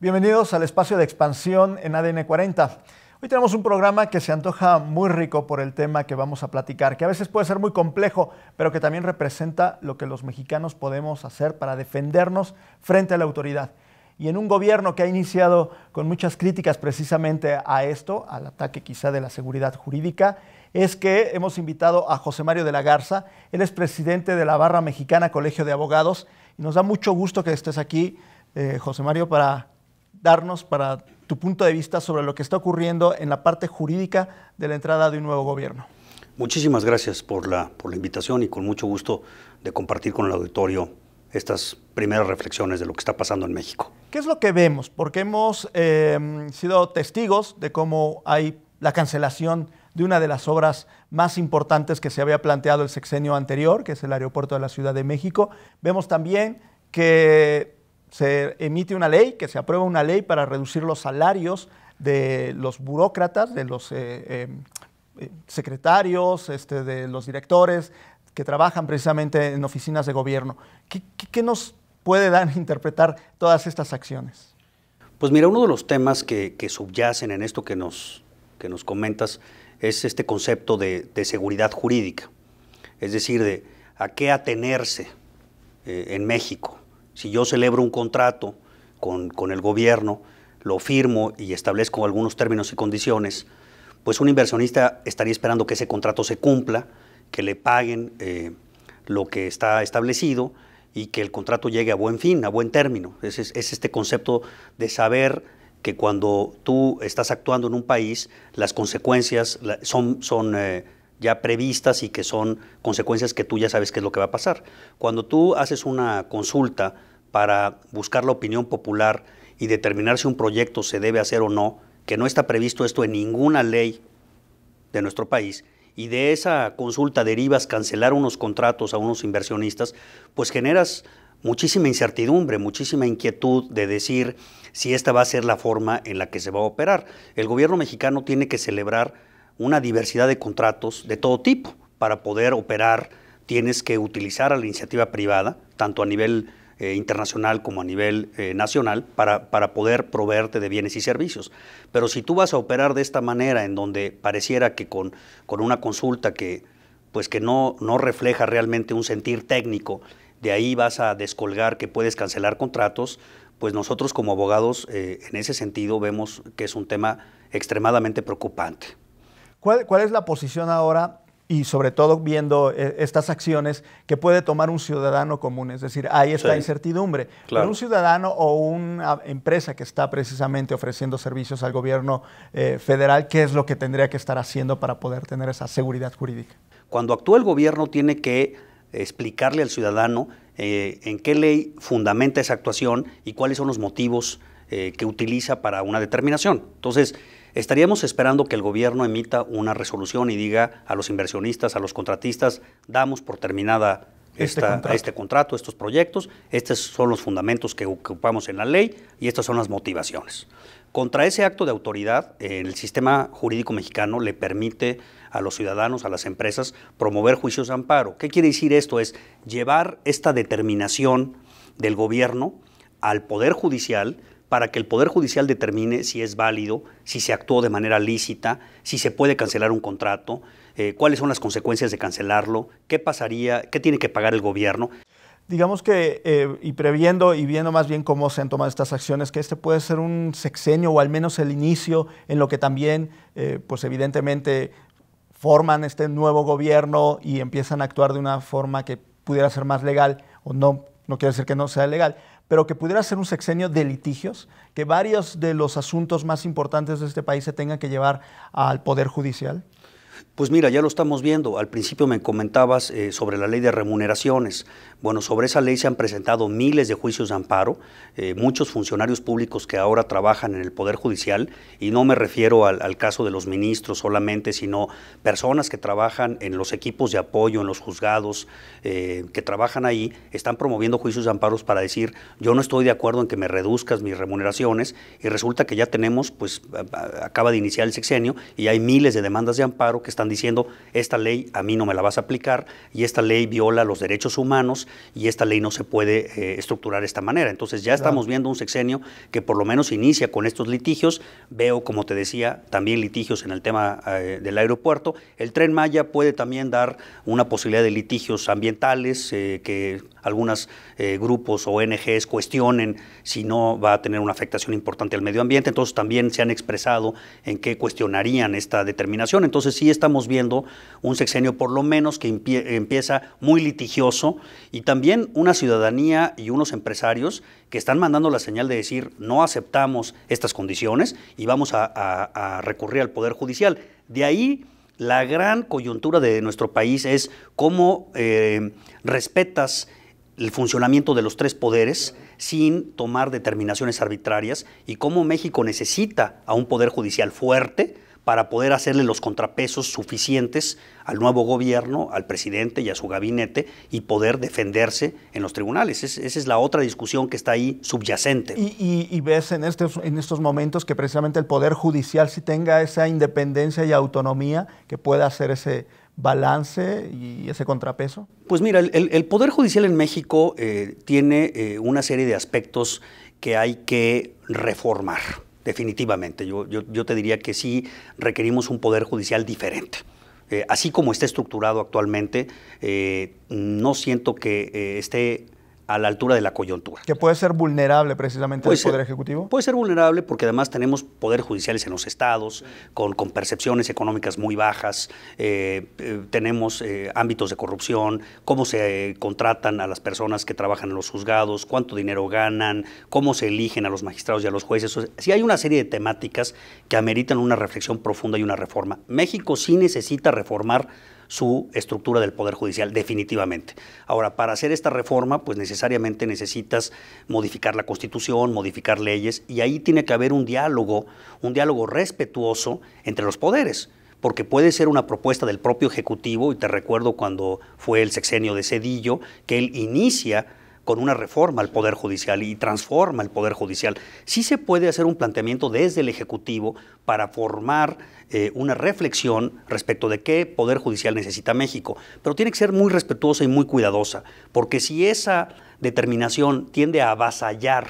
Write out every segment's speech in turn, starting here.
Bienvenidos al espacio de expansión en ADN 40. Hoy tenemos un programa que se antoja muy rico por el tema que vamos a platicar, que a veces puede ser muy complejo, pero que también representa lo que los mexicanos podemos hacer para defendernos frente a la autoridad. Y en un gobierno que ha iniciado con muchas críticas precisamente a esto, al ataque quizá de la seguridad jurídica, es que hemos invitado a José Mario de la Garza. Él es presidente de la Barra Mexicana Colegio de Abogados y nos da mucho gusto que estés aquí, José Mario, para tu punto de vista sobre lo que está ocurriendo en la parte jurídica de la entrada de un nuevo gobierno. Muchísimas gracias por la invitación y con mucho gusto de compartir con el auditorio estas primeras reflexiones de lo que está pasando en México. ¿Qué es lo que vemos? Porque hemos sido testigos de cómo hay la cancelación de una de las obras más importantes que se había planteado el sexenio anterior, que es el aeropuerto de la Ciudad de México. Vemos también que se emite una ley, que se aprueba una ley para reducir los salarios de los burócratas, de los secretarios, de los directores que trabajan precisamente en oficinas de gobierno. ¿Qué nos puede dar a interpretar todas estas acciones? Pues mira, uno de los temas que subyacen en esto que nos comentas es este concepto de seguridad jurídica, es decir, de a qué atenerse en México. Si yo celebro un contrato con el gobierno, lo firmo y establezco algunos términos y condiciones, pues un inversionista estaría esperando que ese contrato se cumpla, que le paguen lo que está establecido y que el contrato llegue a buen fin, a buen término. Es este concepto de saber que cuando tú estás actuando en un país, las consecuencias son ya previstas y que son consecuencias que tú ya sabes qué es lo que va a pasar. Cuando tú haces una consulta para buscar la opinión popular y determinar si un proyecto se debe hacer o no, que no está previsto esto en ninguna ley de nuestro país, y de esa consulta derivas cancelar unos contratos a unos inversionistas, pues generas muchísima incertidumbre, muchísima inquietud de decir si esta va a ser la forma en la que se va a operar. El gobierno mexicano tiene que celebrar una diversidad de contratos de todo tipo. Para poder operar tienes que utilizar a la iniciativa privada, tanto a nivel internacional como a nivel nacional, para poder proveerte de bienes y servicios. Pero si tú vas a operar de esta manera, en donde pareciera que con una consulta que no refleja realmente un sentir técnico, de ahí vas a descolgar que puedes cancelar contratos, pues nosotros como abogados en ese sentido vemos que es un tema extremadamente preocupante. ¿Cuál es la posición ahora y sobre todo viendo estas acciones que puede tomar un ciudadano común? Es decir, hay esta incertidumbre. Claro. Pero un ciudadano o una empresa que está precisamente ofreciendo servicios al gobierno federal, ¿qué es lo que tendría que estar haciendo para poder tener esa seguridad jurídica? Cuando actúa el gobierno tiene que explicarle al ciudadano en qué ley fundamenta esa actuación y cuáles son los motivos que utiliza para una determinación. Entonces, estaríamos esperando que el gobierno emita una resolución y diga a los inversionistas, a los contratistas, damos por terminada este contrato, estos proyectos, estos son los fundamentos que ocupamos en la ley y estas son las motivaciones. Contra ese acto de autoridad, el sistema jurídico mexicano le permite a los ciudadanos, a las empresas, promover juicios de amparo. ¿Qué quiere decir esto? Es llevar esta determinación del gobierno al Poder Judicial para que el Poder Judicial determine si es válido, si se actuó de manera lícita, si se puede cancelar un contrato, cuáles son las consecuencias de cancelarlo, qué pasaría, qué tiene que pagar el gobierno. Digamos que, y previendo y viendo más bien cómo se han tomado estas acciones, que este puede ser un sexenio o al menos el inicio en lo que también, pues evidentemente, forman este nuevo gobierno y empiezan a actuar de una forma que pudiera ser más legal, o no quiere decir que no sea legal, pero que pudiera ser un sexenio de litigios, que varios de los asuntos más importantes de este país se tengan que llevar al Poder Judicial. Pues mira, ya lo estamos viendo. Al principio me comentabas sobre la ley de remuneraciones. Bueno, sobre esa ley se han presentado miles de juicios de amparo, muchos funcionarios públicos que ahora trabajan en el Poder Judicial, y no me refiero al caso de los ministros solamente, sino personas que trabajan en los equipos de apoyo, en los juzgados, que trabajan ahí, están promoviendo juicios de amparos para decir, yo no estoy de acuerdo en que me reduzcas mis remuneraciones, y resulta que ya tenemos, pues acaba de iniciar el sexenio, y hay miles de demandas de amparo que están diciendo, esta ley a mí no me la vas a aplicar y esta ley viola los derechos humanos y esta ley no se puede estructurar de esta manera. Entonces ya estamos viendo un sexenio que por lo menos inicia con estos litigios. Veo, como te decía, también litigios en el tema del aeropuerto. El Tren Maya puede también dar una posibilidad de litigios ambientales, que algunos grupos o ONGs cuestionen si no va a tener una afectación importante al medio ambiente. Entonces también se han expresado en qué cuestionarían esta determinación. Entonces sí estamos viendo un sexenio por lo menos que empieza muy litigioso, y también una ciudadanía y unos empresarios que están mandando la señal de decir no aceptamos estas condiciones y vamos a recurrir al Poder Judicial. De ahí la gran coyuntura de nuestro país es cómo respetas el funcionamiento de los tres poderes sin tomar determinaciones arbitrarias, y cómo México necesita a un poder judicial fuerte para poder hacerle los contrapesos suficientes al nuevo gobierno, al presidente y a su gabinete, y poder defenderse en los tribunales. Esa es la otra discusión que está ahí subyacente. Y ves en estos momentos que precisamente el Poder Judicial sí tenga esa independencia y autonomía que pueda hacer ese balance y ese contrapeso. Pues mira, el Poder Judicial en México tiene una serie de aspectos que hay que reformar. Definitivamente, yo te diría que sí requerimos un poder judicial diferente. Así como está estructurado actualmente, no siento que esté a la altura de la coyuntura. Que puede ser vulnerable precisamente el Poder Ejecutivo. Puede ser vulnerable porque además tenemos poderes judiciales en los estados, con percepciones económicas muy bajas, tenemos ámbitos de corrupción, cómo se contratan a las personas que trabajan en los juzgados, cuánto dinero ganan, cómo se eligen a los magistrados y a los jueces. O sea, sí hay una serie de temáticas que ameritan una reflexión profunda y una reforma. México sí necesita reformar su estructura del Poder Judicial, definitivamente. Ahora, para hacer esta reforma, pues necesariamente necesitas modificar la Constitución, modificar leyes, y ahí tiene que haber un diálogo respetuoso entre los poderes, porque puede ser una propuesta del propio Ejecutivo, y te recuerdo cuando fue el sexenio de Zedillo, que él inicia con una reforma al Poder Judicial y transforma el Poder Judicial. Sí se puede hacer un planteamiento desde el Ejecutivo para formar una reflexión respecto de qué Poder Judicial necesita México, pero tiene que ser muy respetuosa y muy cuidadosa, porque si esa determinación tiende a avasallar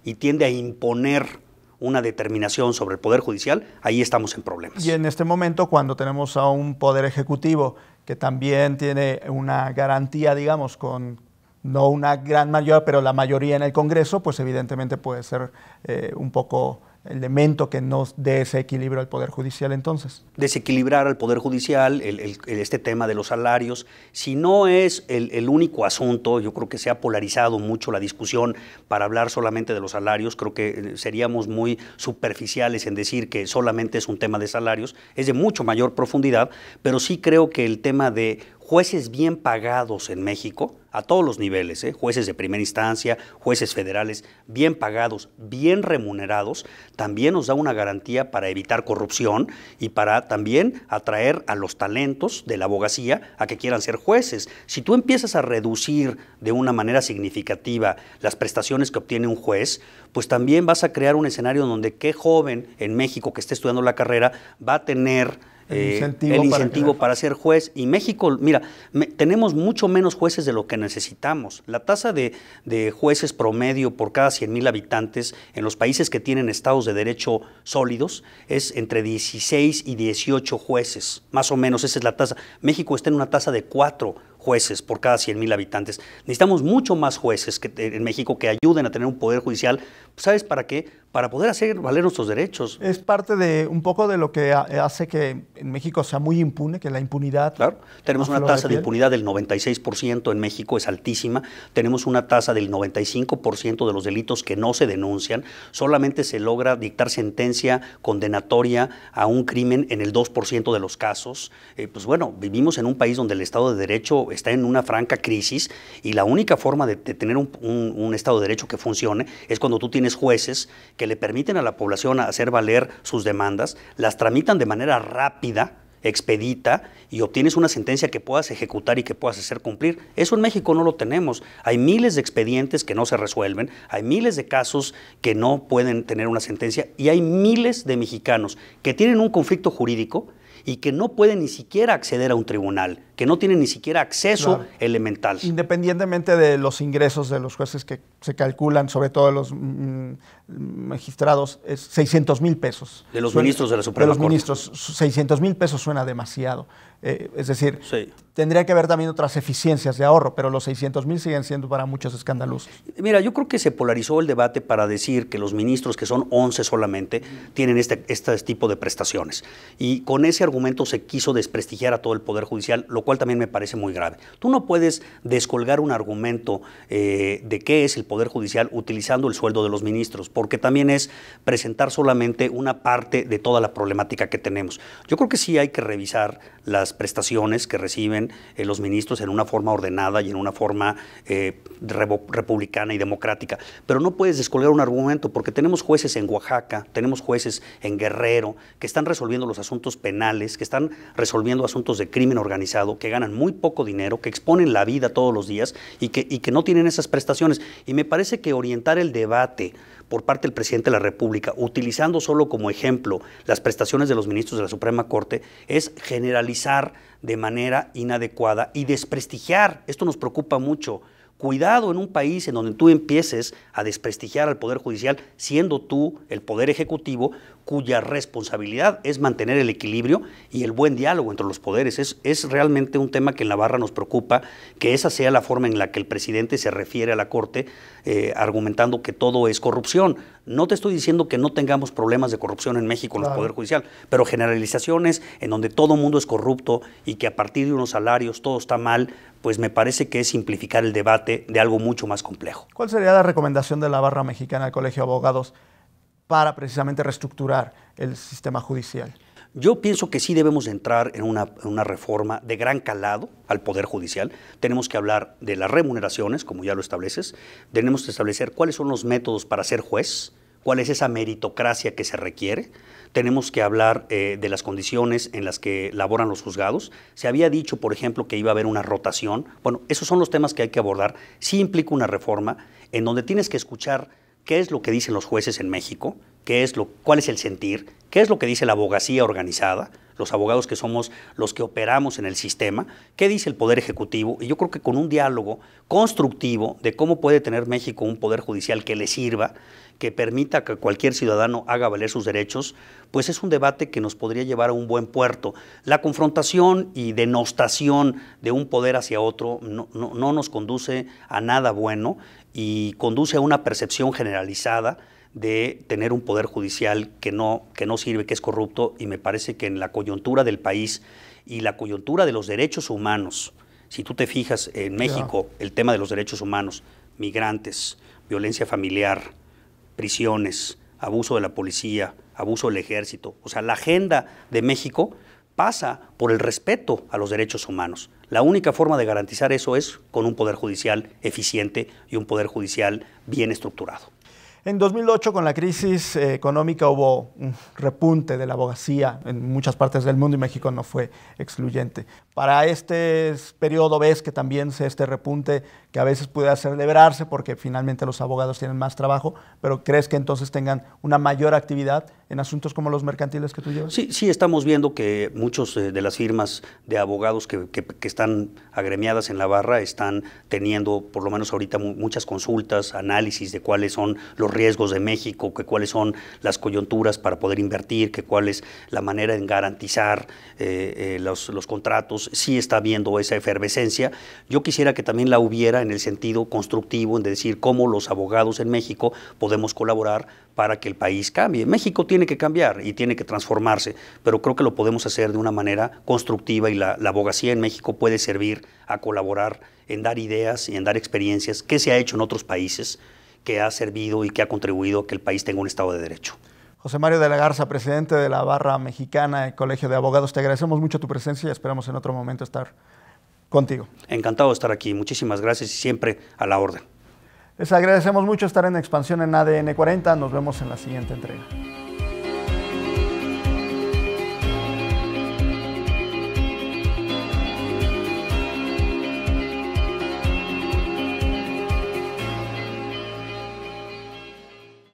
y tiende a imponer una determinación sobre el Poder Judicial, ahí estamos en problemas. Y en este momento, cuando tenemos a un Poder Ejecutivo que también tiene una garantía, digamos, con no una gran mayoría, pero la mayoría en el Congreso, pues evidentemente puede ser un poco elemento que nos dé ese equilibrio al Poder Judicial entonces. Desequilibrar al Poder Judicial, este tema de los salarios, si no es el único asunto, yo creo que se ha polarizado mucho la discusión para hablar solamente de los salarios, creo que seríamos muy superficiales en decir que solamente es un tema de salarios, es de mucho mayor profundidad, pero sí creo que el tema de jueces bien pagados en México, a todos los niveles, jueces de primera instancia, jueces federales, bien pagados, bien remunerados, también nos da una garantía para evitar corrupción y para también atraer a los talentos de la abogacía a que quieran ser jueces. Si tú empiezas a reducir de una manera significativa las prestaciones que obtiene un juez, pues también vas a crear un escenario donde qué joven en México que esté estudiando la carrera va a tener el incentivo para ser juez. Y México, mira, tenemos mucho menos jueces de lo que necesitamos. La tasa de jueces promedio por cada 100,000 habitantes en los países que tienen estados de derecho sólidos es entre 16 y 18 jueces, más o menos, esa es la tasa. México está en una tasa de 4 jueces por cada 100,000 habitantes. Necesitamos mucho más jueces en México que ayuden a tener un poder judicial. ¿Sabes para qué? Para poder hacer valer nuestros derechos. Es parte de un poco de lo que hace que en México sea muy impune, que la impunidad... Claro, tenemos una tasa de impunidad del 96% en México, es altísima. Tenemos una tasa del 95% de los delitos que no se denuncian. Solamente se logra dictar sentencia condenatoria a un crimen en el 2% de los casos. Pues bueno, vivimos en un país donde el Estado de Derecho está en una franca crisis, y la única forma de tener un Estado de Derecho que funcione es cuando tú tienes jueces que le permiten a la población hacer valer sus demandas, las tramitan de manera rápida, expedita, y obtienes una sentencia que puedas ejecutar y que puedas hacer cumplir. Eso en México no lo tenemos. Hay miles de expedientes que no se resuelven, hay miles de casos que no pueden tener una sentencia, y hay miles de mexicanos que tienen un conflicto jurídico y que no pueden ni siquiera acceder a un tribunal, que no tienen ni siquiera acceso elemental. Independientemente de los ingresos de los jueces que se calculan, sobre todo de los magistrados, es 600,000 pesos. De los ministros de la Suprema Corte. De los ministros, 600,000 pesos suena demasiado. Es decir, tendría que haber también otras eficiencias de ahorro, pero los 600,000 siguen siendo para muchos escandalosos. Mira, yo creo que se polarizó el debate para decir que los ministros, que son 11 solamente, tienen este tipo de prestaciones. Y con ese argumento se quiso desprestigiar a todo el Poder Judicial, lo cual también me parece muy grave. Tú no puedes descolgar un argumento de qué es el Poder Judicial utilizando el sueldo de los ministros, porque también es presentar solamente una parte de toda la problemática que tenemos. Yo creo que sí hay que revisar las prestaciones que reciben los ministros en una forma ordenada y en una forma republicana y democrática, pero no puedes descolgar un argumento, porque tenemos jueces en Oaxaca, tenemos jueces en Guerrero, que están resolviendo los asuntos penales, que están resolviendo asuntos de crimen organizado, que ganan muy poco dinero, que exponen la vida todos los días y que no tienen esas prestaciones. Y me parece que orientar el debate por parte del presidente de la República, utilizando solo como ejemplo las prestaciones de los ministros de la Suprema Corte, es generalizar de manera inadecuada y desprestigiar. Esto nos preocupa mucho. Cuidado en un país en donde tú empieces a desprestigiar al Poder Judicial, siendo tú el Poder Ejecutivo, cuya responsabilidad es mantener el equilibrio y el buen diálogo entre los poderes. Es realmente un tema que en la barra nos preocupa, que esa sea la forma en la que el presidente se refiere a la Corte, argumentando que todo es corrupción. No te estoy diciendo que no tengamos problemas de corrupción en México en el Poder Judicial, pero generalizaciones en donde todo mundo es corrupto y que a partir de unos salarios todo está mal, pues me parece que es simplificar el debate de algo mucho más complejo. ¿Cuál sería la recomendación de la barra mexicana del Colegio de Abogados para precisamente reestructurar el sistema judicial? Yo pienso que sí debemos entrar en una reforma de gran calado al Poder Judicial. Tenemos que hablar de las remuneraciones, como ya lo estableces. Tenemos que establecer cuáles son los métodos para ser juez, cuál es esa meritocracia que se requiere. Tenemos que hablar de las condiciones en las que laboran los juzgados. Se había dicho, por ejemplo, que iba a haber una rotación. Bueno, esos son los temas que hay que abordar. Sí implica una reforma en donde tienes que escuchar qué es lo que dicen los jueces en México, cuál es el sentir, qué es lo que dice la abogacía organizada, los abogados que somos los que operamos en el sistema, qué dice el Poder Ejecutivo. Y yo creo que con un diálogo constructivo de cómo puede tener México un Poder Judicial que le sirva, que permita que cualquier ciudadano haga valer sus derechos, pues es un debate que nos podría llevar a un buen puerto. La confrontación y denostación de un poder hacia otro no nos conduce a nada bueno y conduce a una percepción generalizada de tener un Poder Judicial que no sirve, que es corrupto, y me parece que en la coyuntura del país y la coyuntura de los derechos humanos, si tú te fijas en México, el tema de los derechos humanos, migrantes, violencia familiar, prisiones, abuso de la policía, abuso del ejército, o sea, la agenda de México pasa por el respeto a los derechos humanos. La única forma de garantizar eso es con un Poder Judicial eficiente y un Poder Judicial bien estructurado. En 2008, con la crisis económica, hubo un repunte de la abogacía en muchas partes del mundo y México no fue excluyente. Para este periodo ves que también este repunte que a veces puede celebrarse porque finalmente los abogados tienen más trabajo, pero ¿crees que entonces tengan una mayor actividad en asuntos como los mercantiles que tú llevas? Sí, estamos viendo que muchos de las firmas de abogados que están agremiadas en la barra están teniendo, por lo menos ahorita, muchas consultas, análisis de cuáles son los riesgos de México, que cuáles son las coyunturas para poder invertir, que cuál es la manera en garantizar los contratos. Sí está viendo esa efervescencia. Yo quisiera que también la hubiera en el sentido constructivo, en decir cómo los abogados en México podemos colaborar para que el país cambie. México tiene que cambiar y tiene que transformarse, pero creo que lo podemos hacer de una manera constructiva y la abogacía en México puede servir a colaborar en dar ideas y en dar experiencias que se ha hecho en otros países, que ha servido y que ha contribuido a que el país tenga un Estado de Derecho. José Mario de la Garza, presidente de la Barra Mexicana del Colegio de Abogados, te agradecemos mucho tu presencia y esperamos en otro momento estar contigo. Encantado de estar aquí, muchísimas gracias y siempre a la orden. Les agradecemos mucho estar en Expansión en ADN 40, nos vemos en la siguiente entrega.